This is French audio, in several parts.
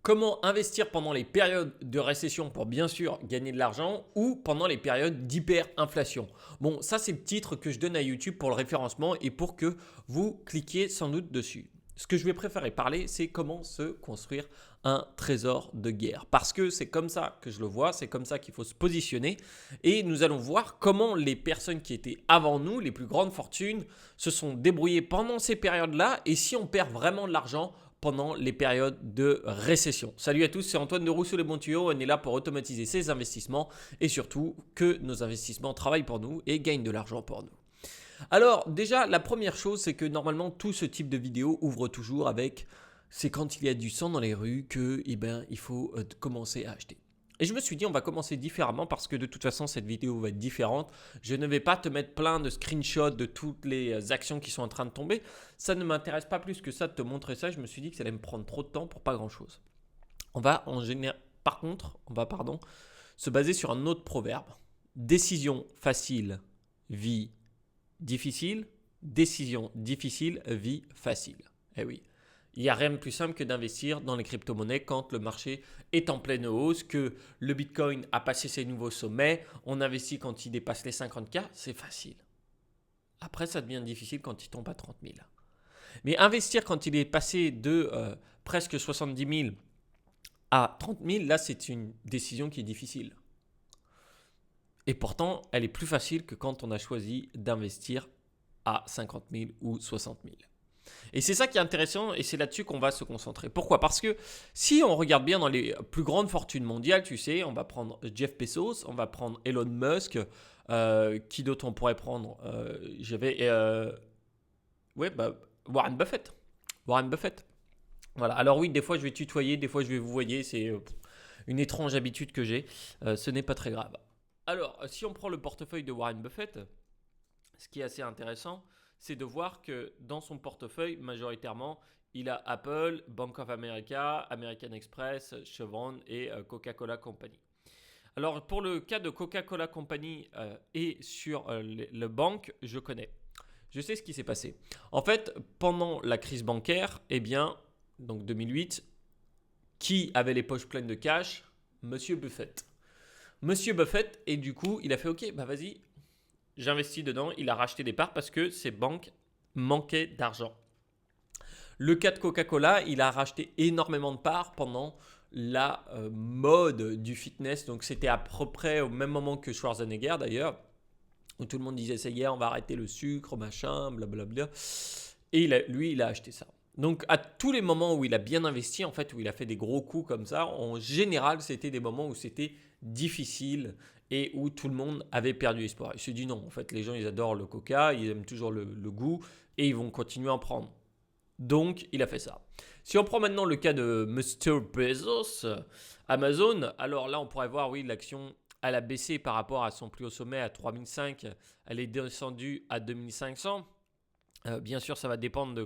Comment investir pendant les périodes de récession pour bien sûr gagner de l'argent ou pendant les périodes d'hyperinflation? Bon, ça c'est le titre que je donne à YouTube pour le référencement et pour que vous cliquiez sans doute dessus. Ce que je vais préférer parler, c'est comment se construire un trésor de guerre. Parce que c'est comme ça que je le vois, c'est comme ça qu'il faut se positionner. Et nous allons voir comment les personnes qui étaient avant nous, les plus grandes fortunes, se sont débrouillées pendant ces périodes-là et si on perd vraiment de l'argent pendant les périodes de récession. Salut à tous, c'est Antoine de Rousseau Les Bons Tuyaux. On est là pour automatiser ses investissements et surtout que nos investissements travaillent pour nous et gagnent de l'argent pour nous. Alors déjà, la première chose, c'est que normalement tout ce type de vidéo ouvre toujours avec c'est quand il y a du sang dans les rues que il faut commencer à acheter. Et je me suis dit, on va commencer différemment parce que de toute façon, cette vidéo va être différente. Je ne vais pas te mettre plein de screenshots de toutes les actions qui sont en train de tomber. Ça ne m'intéresse pas plus que ça de te montrer ça. Je me suis dit que ça allait me prendre trop de temps pour pas grand-chose. On va par contre, se baser sur un autre proverbe. Décision facile, vie difficile. Décision difficile, vie facile. Eh oui. Il n'y a rien de plus simple que d'investir dans les crypto-monnaies quand le marché est en pleine hausse, que le Bitcoin a passé ses nouveaux sommets, on investit quand il dépasse les 50K, c'est facile. Après, ça devient difficile quand il tombe à 30 000. Mais investir quand il est passé de presque 70 000 à 30 000, là, c'est une décision qui est difficile. Et pourtant, elle est plus facile que quand on a choisi d'investir à 50 000 ou 60 000. Et c'est ça qui est intéressant et c'est là-dessus qu'on va se concentrer. Pourquoi? Parce que si on regarde bien dans les plus grandes fortunes mondiales, tu sais, on va prendre Jeff Bezos, on va prendre Elon Musk, qui d'autre on pourrait prendre Warren Buffett. Warren Buffett. Voilà. Alors oui, des fois je vais tutoyer, des fois je vais vous voyer, c'est une étrange habitude que j'ai. Ce n'est pas très grave. Alors, si on prend le portefeuille de Warren Buffett, ce qui est assez intéressant, c'est de voir que dans son portefeuille, majoritairement, il a Apple, Bank of America, American Express, Chevron et Coca-Cola Company. Alors, pour le cas de Coca-Cola Company et sur le banque, je connais. Je sais ce qui s'est passé. En fait, pendant la crise bancaire, donc 2008, qui avait les poches pleines de cash? Monsieur Buffett. Monsieur Buffett, et du coup, il a fait OK, vas-y, j'investis dedans. Il a racheté des parts parce que ses banques manquaient d'argent. Le cas de Coca-Cola, il a racheté énormément de parts pendant la mode du fitness. Donc c'était à peu près au même moment que Schwarzenegger d'ailleurs, où tout le monde disait ça y est, on va arrêter le sucre, machin, blablabla. Et il a acheté ça. Donc à tous les moments où il a bien investi, en fait, où il a fait des gros coups comme ça, en général, c'était des moments où c'était difficile et où tout le monde avait perdu espoir. Il se dit non, en fait, les gens, ils adorent le coca, ils aiment toujours le goût et ils vont continuer à en prendre. Donc, il a fait ça. Si on prend maintenant le cas de Mr. Bezos, Amazon, alors là, on pourrait voir, oui, l'action, elle a baissé par rapport à son plus haut sommet à 3005, elle est descendue à 2500. Bien sûr, ça va dépendre de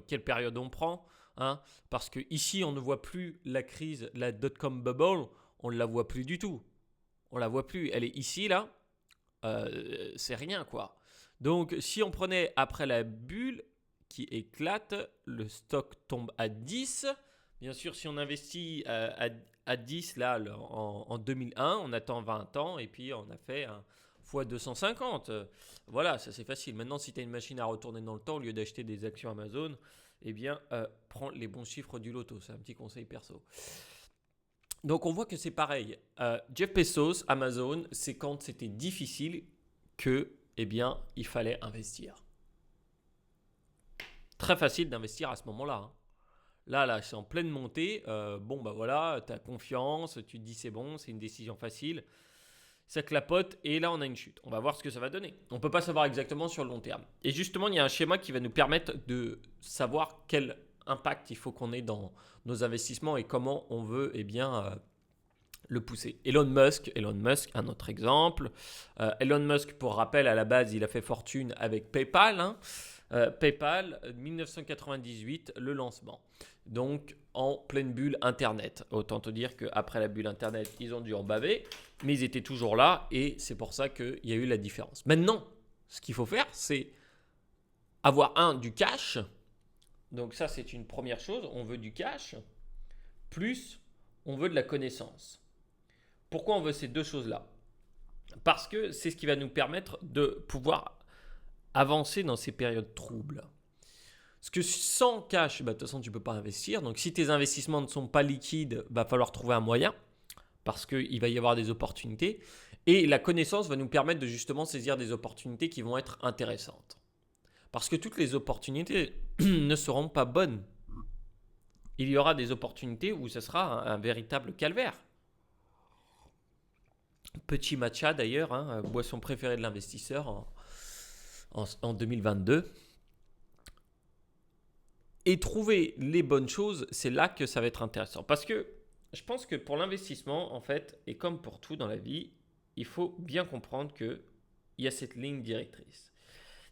quelle période on prend, hein, parce que ici, on ne voit plus la crise, la dot-com bubble, on ne la voit plus du tout. On la voit plus. Elle est ici, là. C'est rien, quoi. Donc, si on prenait après la bulle qui éclate, le stock tombe à 10. Bien sûr, si on investit à 10, là, en 2001, on attend 20 ans et puis on a fait un fois 250. Voilà, ça c'est facile. Maintenant, si tu as une machine à retourner dans le temps, au lieu d'acheter des actions Amazon, prends les bons chiffres du loto. C'est un petit conseil perso. Donc on voit que c'est pareil. Jeff Bezos, Amazon, c'est quand c'était difficile que, il fallait investir. Très facile d'investir à ce moment-là. Hein. Là, c'est en pleine montée. Tu as confiance, tu te dis c'est bon, c'est une décision facile. Ça clapote et là, on a une chute. On va voir ce que ça va donner. On ne peut pas savoir exactement sur le long terme. Et justement, il y a un schéma qui va nous permettre de savoir quel impact il faut qu'on ait dans nos investissements et comment on veut le pousser. Elon Musk, un autre exemple. Elon Musk, pour rappel, à la base, il a fait fortune avec PayPal. PayPal, 1998, le lancement. Donc, en pleine bulle Internet. Autant te dire qu'après la bulle Internet, ils ont dû en baver, mais ils étaient toujours là et c'est pour ça qu'il y a eu la différence. Maintenant, ce qu'il faut faire, c'est avoir du cash. Donc ça, c'est une première chose. On veut du cash. plus on veut de la connaissance. Pourquoi on veut ces deux choses-là? Parce que c'est ce qui va nous permettre de pouvoir avancer dans ces périodes troubles. Parce que sans cash, de toute façon, tu ne peux pas investir. Donc, si tes investissements ne sont pas liquides, il va falloir trouver un moyen parce qu'il va y avoir des opportunités. Et la connaissance va nous permettre de justement saisir des opportunités qui vont être intéressantes. Parce que toutes les opportunités ne seront pas bonnes. Il y aura des opportunités où ce sera un véritable calvaire. Petit matcha d'ailleurs, boisson préférée de l'investisseur en 2022. Et trouver les bonnes choses, c'est là que ça va être intéressant. Parce que je pense que pour l'investissement, en fait, et comme pour tout dans la vie, il faut bien comprendre qu'il y a cette ligne directrice.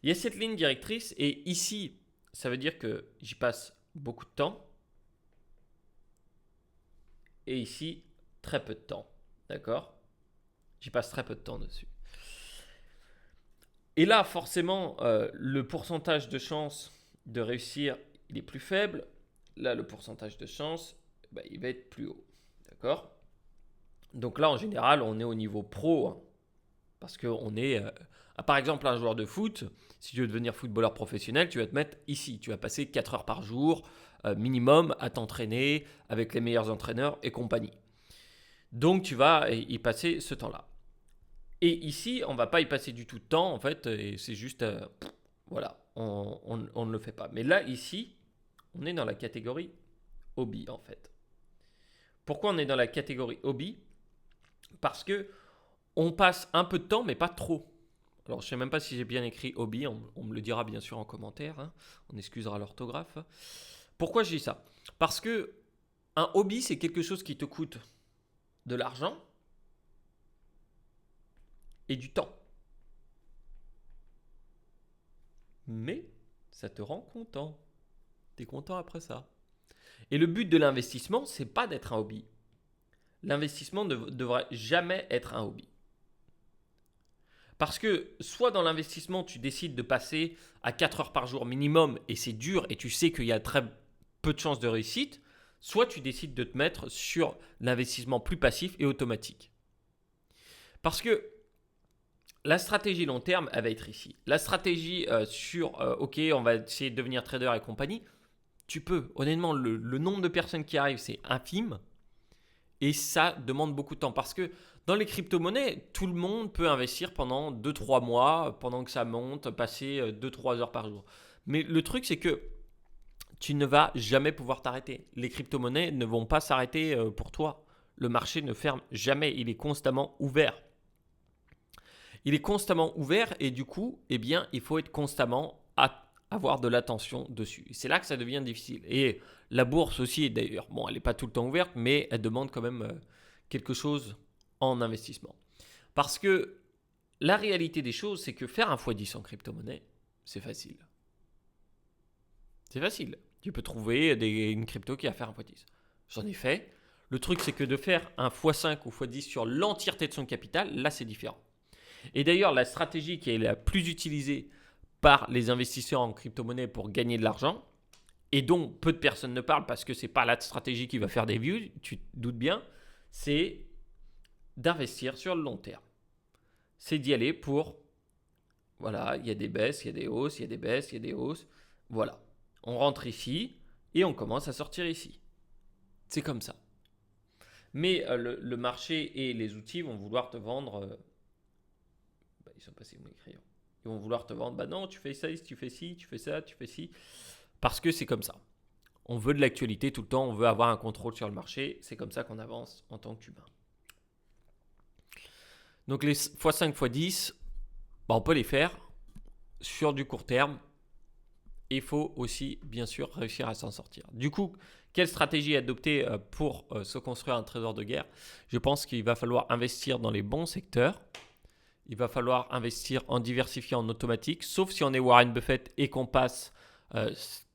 Il y a cette ligne directrice et ici, ça veut dire que j'y passe beaucoup de temps. Et ici, très peu de temps. D'accord ? J'y passe très peu de temps dessus. Et là, forcément, le pourcentage de chance de réussir, il est plus faible. Là, le pourcentage de chance, il va être plus haut. D'accord ? Donc là, en général, on est au niveau pro. Parce qu'on est, par exemple, un joueur de foot, si tu veux devenir footballeur professionnel, tu vas te mettre ici. Tu vas passer 4 heures par jour, minimum, à t'entraîner avec les meilleurs entraîneurs et compagnie. Donc, tu vas y passer ce temps-là. Et ici, on ne va pas y passer du tout de temps, en fait, et c'est juste, voilà, on ne le fait pas. Mais là, ici, on est dans la catégorie hobby, en fait. Pourquoi on est dans la catégorie hobby ? Parce que on passe un peu de temps, mais pas trop. Alors, je ne sais même pas si j'ai bien écrit hobby, on me le dira bien sûr en commentaire, on excusera l'orthographe. Pourquoi je dis ça ? Parce que un hobby, c'est quelque chose qui te coûte de l'argent et du temps. Mais ça te rend content. Tu es content après ça. Et le but de l'investissement, c'est pas d'être un hobby. L'investissement ne devrait jamais être un hobby. Parce que soit dans l'investissement, tu décides de passer à 4 heures par jour minimum et c'est dur et tu sais qu'il y a très peu de chances de réussite, soit tu décides de te mettre sur l'investissement plus passif et automatique. Parce que la stratégie long terme, elle va être ici. La stratégie OK, on va essayer de devenir trader et compagnie, tu peux. Honnêtement, le nombre de personnes qui arrivent, c'est infime. Et ça demande beaucoup de temps. Parce que dans les crypto-monnaies, tout le monde peut investir pendant 2-3 mois, pendant que ça monte, passer 2-3 heures par jour. Mais le truc, c'est que tu ne vas jamais pouvoir t'arrêter. Les crypto-monnaies ne vont pas s'arrêter pour toi. Le marché ne ferme jamais. Il est constamment ouvert. Il est constamment ouvert et du coup, il faut être constamment à avoir de l'attention dessus. C'est là que ça devient difficile. Et la bourse aussi, d'ailleurs, bon, elle n'est pas tout le temps ouverte, mais elle demande quand même quelque chose en investissement. Parce que la réalité des choses, c'est que faire un x10 en crypto-monnaie, c'est facile. C'est facile. Tu peux trouver une crypto qui va faire un x10. J'en ai fait. Le truc, c'est que de faire un x5 ou x10 sur l'entièreté de son capital, là, c'est différent. Et d'ailleurs, la stratégie qui est la plus utilisée par les investisseurs en crypto-monnaie pour gagner de l'argent, et dont peu de personnes ne parlent parce que ce n'est pas la stratégie qui va faire des views, tu te doutes bien, c'est d'investir sur le long terme. C'est d'y aller pour, voilà, il y a des baisses, il y a des hausses, il y a des baisses, il y a des hausses. Voilà, on rentre ici et on commence à sortir ici. C'est comme ça. Mais le marché et les outils vont vouloir te vendre... ils sont passés mon crayon. Ils vont vouloir te vendre, non, tu fais ça, tu fais ci, tu fais ça, tu fais ci. Parce que c'est comme ça. On veut de l'actualité tout le temps, on veut avoir un contrôle sur le marché. C'est comme ça qu'on avance en tant qu'humain. Donc les x5, x10, on peut les faire sur du court terme. Il faut aussi, bien sûr, réussir à s'en sortir. Du coup, quelle stratégie adopter pour se construire un trésor de guerre ? Je pense qu'il va falloir investir dans les bons secteurs. Il va falloir investir en diversifiant en automatique, sauf si on est Warren Buffett et qu'on passe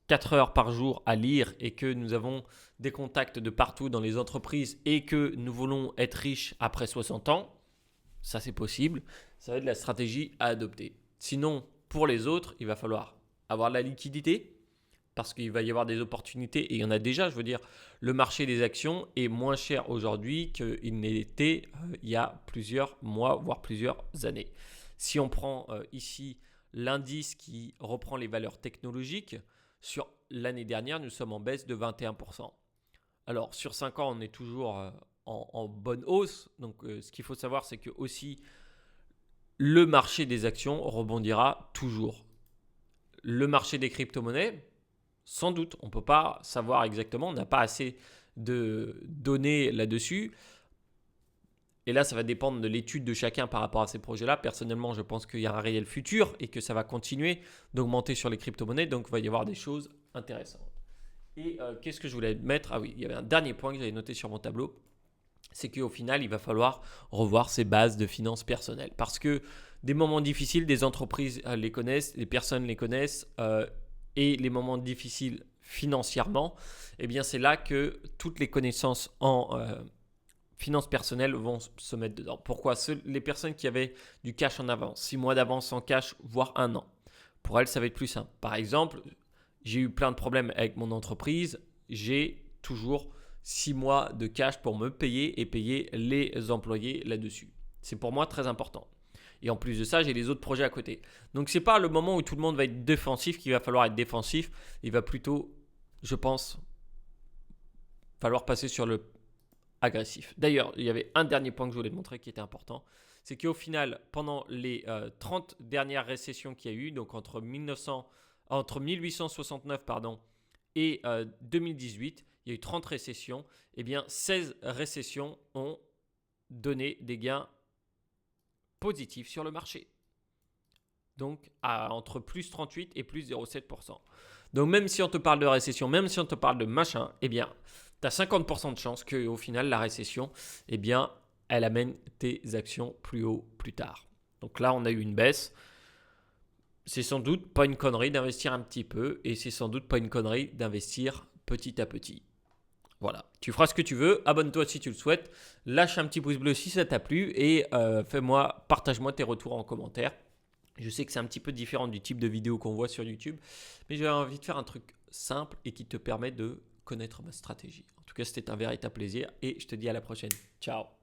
4 heures par jour à lire et que nous avons des contacts de partout dans les entreprises et que nous voulons être riches après 60 ans. Ça, c'est possible. Ça va être la stratégie à adopter. Sinon, pour les autres, il va falloir avoir de la liquidité parce qu'il va y avoir des opportunités et il y en a déjà. Je veux dire, le marché des actions est moins cher aujourd'hui qu'il n'était il y a plusieurs mois, voire plusieurs années. Si on prend ici l'indice qui reprend les valeurs technologiques, sur l'année dernière, nous sommes en baisse de 21%. Alors, sur 5 ans, on est toujours en bonne hausse. Donc, ce qu'il faut savoir, c'est que aussi, le marché des actions rebondira toujours. Le marché des crypto-monnaies, sans doute, on ne peut pas savoir exactement, on n'a pas assez de données là-dessus. Et là, ça va dépendre de l'étude de chacun par rapport à ces projets-là. Personnellement, je pense qu'il y a un réel futur et que ça va continuer d'augmenter sur les crypto-monnaies. Donc, il va y avoir des choses intéressantes. Et qu'est-ce que je voulais mettre? Ah oui, il y avait un dernier point que j'avais noté sur mon tableau. C'est qu'au final, il va falloir revoir ses bases de finances personnelles. Parce que des moments difficiles, des entreprises les connaissent, les personnes les connaissent. Et les moments difficiles financièrement, eh bien, c'est là que toutes les connaissances en finances personnelles vont se mettre dedans. Pourquoi? Les personnes qui avaient du cash en avance, 6 mois d'avance en cash, voire 1 an, pour elles, ça va être plus simple. Par exemple, j'ai eu plein de problèmes avec mon entreprise. J'ai toujours 6 mois de cash pour me payer et payer les employés là-dessus. C'est pour moi très important. Et en plus de ça, j'ai les autres projets à côté. Donc, ce n'est pas le moment où tout le monde va être défensif qu'il va falloir être défensif. Il va plutôt, je pense, falloir passer sur le agressif. D'ailleurs, il y avait un dernier point que je voulais te montrer qui était important. C'est qu'au final, pendant les 30 dernières récessions qu'il y a eu, donc entre 1869 et 2018, il y a eu 30 récessions. Eh bien, 16 récessions ont donné des gains positifs sur le marché. Donc, entre plus 38 et plus 0,7%. Donc, même si on te parle de récession, même si on te parle de machin, eh bien, tu as 50% de chance qu'au final, la récession, eh bien, elle amène tes actions plus haut plus tard. Donc là, on a eu une baisse. C'est sans doute pas une connerie d'investir un petit peu et c'est sans doute pas une connerie d'investir petit à petit. Voilà, tu feras ce que tu veux, abonne-toi si tu le souhaites, lâche un petit pouce bleu si ça t'a plu et partage-moi tes retours en commentaire. Je sais que c'est un petit peu différent du type de vidéo qu'on voit sur YouTube, mais j'ai envie de faire un truc simple et qui te permet de connaître ma stratégie. En tout cas, c'était un véritable plaisir et je te dis à la prochaine. Ciao.